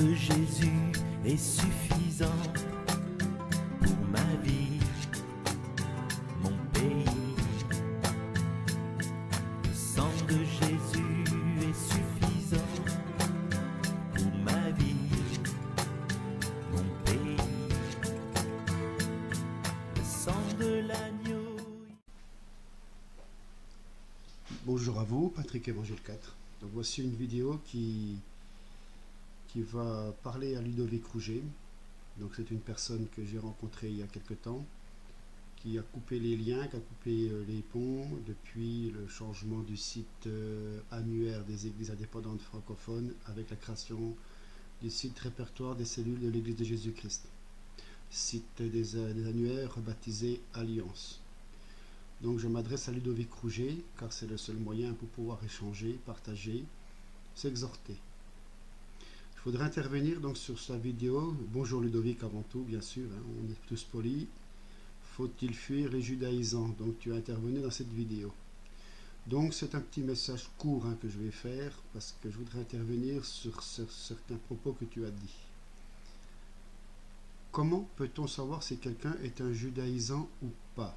de Jésus est suffisant pour ma vie, mon pays. Le sang de Jésus est suffisant pour ma vie, mon pays. Le sang de l'agneau. Bonjour à vous, Patrick Évangile 4. Donc voici une vidéo qui va parler à Ludovic Rouget. Donc c'est une personne que j'ai rencontrée il y a quelque temps, qui a coupé les liens, qui a coupé les ponts depuis le changement du site annuaire des églises indépendantes francophones avec la création du site répertoire des cellules de l'église de Jésus-Christ. Site des annuaires rebaptisé Alliance. Donc je m'adresse à Ludovic Rouget car c'est le seul moyen pour pouvoir échanger, partager, s'exhorter. Il faudrait intervenir donc sur sa vidéo. Bonjour Ludovic avant tout, bien sûr, hein, on est tous polis. Faut-il fuir les judaïsants? Donc tu as intervenu dans cette vidéo. Donc c'est un petit message court que je vais faire parce que je voudrais intervenir sur certains propos que tu as dit. Comment peut-on savoir si quelqu'un est un judaïsant ou pas?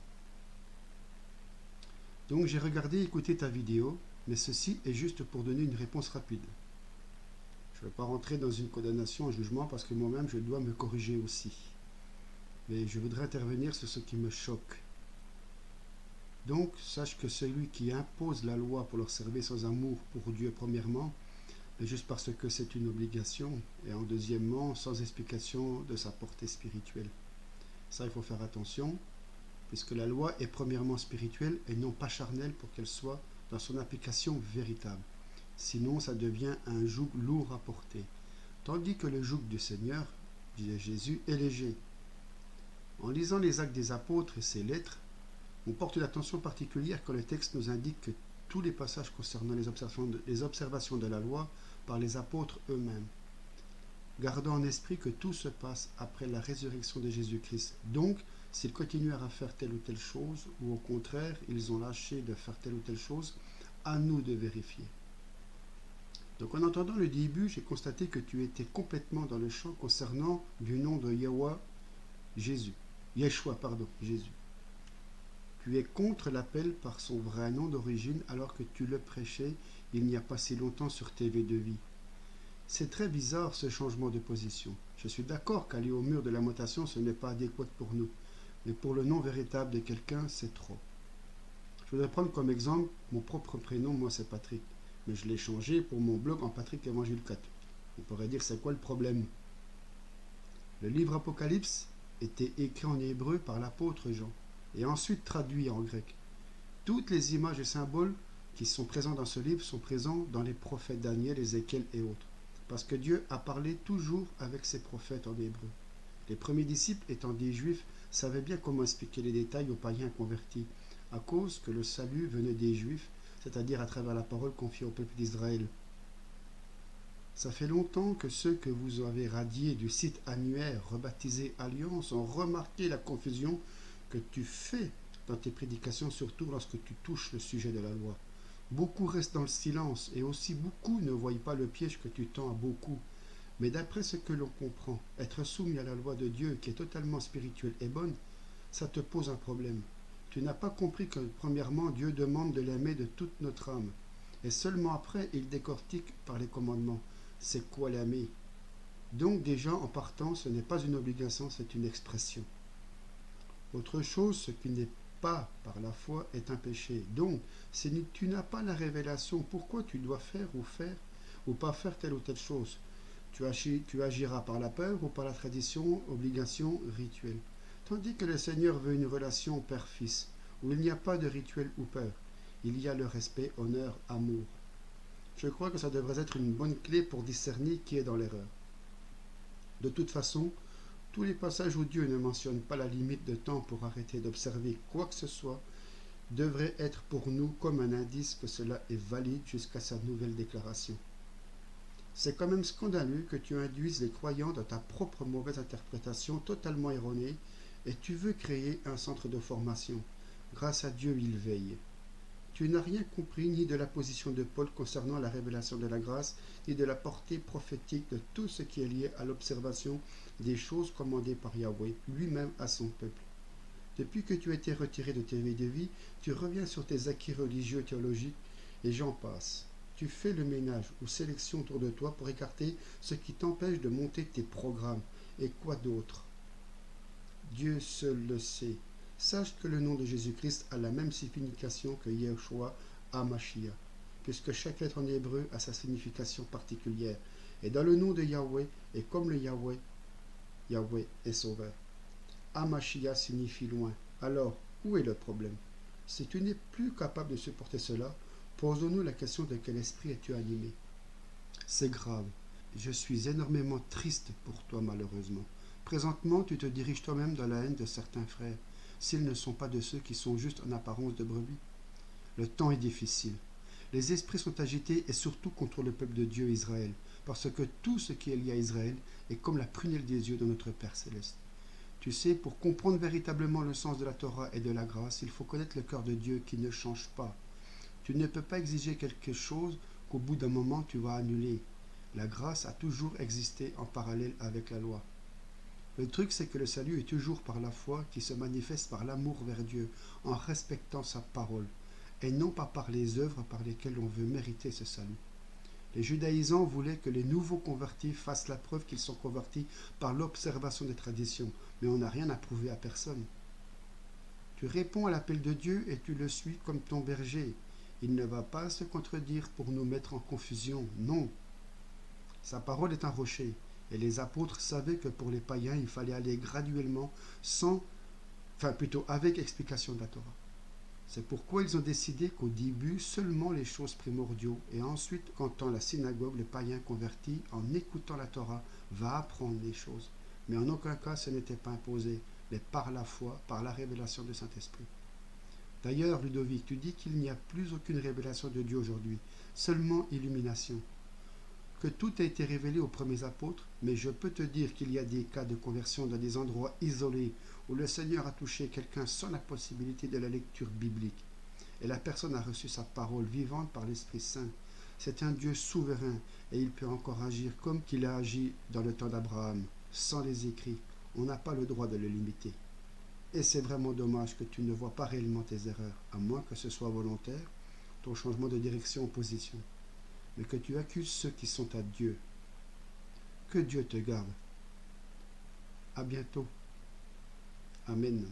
Donc j'ai regardé et écouté ta vidéo, mais ceci est juste pour donner une réponse rapide. Je ne vais pas rentrer dans une condamnation, un jugement, parce que moi-même je dois me corriger aussi. Mais je voudrais intervenir sur ce qui me choque. Donc sache que celui qui impose la loi pour leur servir sans amour pour Dieu premièrement, mais juste parce que c'est une obligation, et en deuxièmement sans explication de sa portée spirituelle. Ça il faut faire attention. Puisque la loi est premièrement spirituelle et non pas charnelle pour qu'elle soit dans son application véritable. Sinon, ça devient un joug lourd à porter. Tandis que le joug du Seigneur, disait Jésus, est léger. En lisant les actes des apôtres et ses lettres, on porte une attention particulière quand le texte nous indique que tous les passages concernant les observations de la loi par les apôtres eux-mêmes. Gardons en esprit que tout se passe après la résurrection de Jésus-Christ. Donc, s'ils continuèrent à faire telle ou telle chose, ou au contraire, ils ont lâché de faire telle ou telle chose, à nous de vérifier. Donc en entendant le début, j'ai constaté que tu étais complètement dans le champ concernant du nom de Yeshua, Jésus. Tu es contre l'appel par son vrai nom d'origine alors que tu le prêchais il n'y a pas si longtemps sur TV de Vie. C'est très bizarre ce changement de position. Je suis d'accord qu'aller au mur de la mutation ce n'est pas adéquat pour nous. Mais pour le nom véritable de quelqu'un, c'est trop. Je voudrais prendre comme exemple mon propre prénom, moi c'est Patrick. Mais je l'ai changé pour mon blog en Patrick Évangile 4. On pourrait dire c'est quoi le problème? Le livre Apocalypse était écrit en hébreu par l'apôtre Jean et ensuite traduit en grec. Toutes les images et symboles qui sont présents dans ce livre sont présents dans les prophètes Daniel, Ézéchiel et autres. Parce que Dieu a parlé toujours avec ses prophètes en hébreu. Les premiers disciples, étant des juifs, savaient bien comment expliquer les détails aux païens convertis, à cause que le salut venait des juifs, c'est-à-dire à travers la parole confiée au peuple d'Israël. Ça fait longtemps que ceux que vous avez radiés du site annuaire rebaptisé Alliance ont remarqué la confusion que tu fais dans tes prédications, surtout lorsque tu touches le sujet de la loi. Beaucoup restent dans le silence et aussi beaucoup ne voient pas le piège que tu tends à beaucoup. Mais d'après ce que l'on comprend, être soumis à la loi de Dieu qui est totalement spirituelle et bonne, ça te pose un problème. Tu n'as pas compris que premièrement Dieu demande de l'aimer de toute notre âme. Et seulement après il décortique par les commandements. C'est quoi l'aimer? Donc déjà en partant ce n'est pas une obligation, c'est une expression. Autre chose, ce qui n'est pas par la foi est un péché. Donc, si tu n'as pas la révélation, pourquoi tu dois faire ou pas faire telle ou telle chose? Tu agiras par la peur ou par la tradition, obligation, rituel. Tandis que le Seigneur veut une relation père-fils, où il n'y a pas de rituel ou peur. Il y a le respect, honneur, amour. Je crois que ça devrait être une bonne clé pour discerner qui est dans l'erreur. De toute façon, tous les passages où Dieu ne mentionne pas la limite de temps pour arrêter d'observer quoi que ce soit devraient être pour nous comme un indice que cela est valide jusqu'à sa nouvelle déclaration. C'est quand même scandaleux que tu induises les croyants dans ta propre mauvaise interprétation totalement erronée et tu veux créer un centre de formation. Grâce à Dieu, il veille. Tu n'as rien compris ni de la position de Paul concernant la révélation de la grâce, ni de la portée prophétique de tout ce qui est lié à l'observation des choses commandées par Yahweh lui-même à son peuple. Depuis que tu as été retiré de tes vies de vie, tu reviens sur tes acquis religieux et théologiques, et j'en passe. Tu fais le ménage ou sélection autour de toi pour écarter ce qui t'empêche de monter tes programmes. Et quoi d'autre? Dieu seul le sait. Sache que le nom de Jésus-Christ a la même signification que Yeshua HaMashiach, puisque chaque lettre en hébreu a sa signification particulière. Et dans le nom de Yahweh, et comme le Yahweh, Yahweh est sauveur. HaMashiach signifie loin. Alors, où est le problème? Si tu n'es plus capable de supporter cela, posons-nous la question de quel esprit es-tu animé? C'est grave. Je suis énormément triste pour toi, malheureusement. Présentement, tu te diriges toi-même dans la haine de certains frères, s'ils ne sont pas de ceux qui sont juste en apparence de brebis. Le temps est difficile. Les esprits sont agités et surtout contre le peuple de Dieu Israël, parce que tout ce qui est lié à Israël est comme la prunelle des yeux de notre Père céleste. Tu sais, pour comprendre véritablement le sens de la Torah et de la grâce, il faut connaître le cœur de Dieu qui ne change pas. Tu ne peux pas exiger quelque chose qu'au bout d'un moment tu vas annuler. La grâce a toujours existé en parallèle avec la loi. Le truc, c'est que le salut est toujours par la foi qui se manifeste par l'amour vers Dieu, en respectant sa parole, et non pas par les œuvres par lesquelles on veut mériter ce salut. Les judaïsants voulaient que les nouveaux convertis fassent la preuve qu'ils sont convertis par l'observation des traditions, mais on n'a rien à prouver à personne. Tu réponds à l'appel de Dieu et tu le suis comme ton berger. Il ne va pas se contredire pour nous mettre en confusion, non. Sa parole est un rocher, et les apôtres savaient que pour les païens, il fallait aller graduellement avec explication de la Torah. C'est pourquoi ils ont décidé qu'au début, seulement les choses primordiaux, et ensuite, quand dans la synagogue, le païen converti, en écoutant la Torah, va apprendre les choses. Mais en aucun cas, ce n'était pas imposé, mais par la foi, par la révélation du Saint-Esprit. D'ailleurs, Ludovic, tu dis qu'il n'y a plus aucune révélation de Dieu aujourd'hui, seulement illumination. Que tout a été révélé aux premiers apôtres, mais je peux te dire qu'il y a des cas de conversion dans des endroits isolés où le Seigneur a touché quelqu'un sans la possibilité de la lecture biblique. Et la personne a reçu sa parole vivante par l'Esprit Saint. C'est un Dieu souverain et il peut encore agir comme qu'il a agi dans le temps d'Abraham, sans les écrits. On n'a pas le droit de le limiter. Et c'est vraiment dommage que tu ne vois pas réellement tes erreurs, à moins que ce soit volontaire, ton changement de direction ou position, mais que tu accuses ceux qui sont à Dieu. Que Dieu te garde. À bientôt. Amen.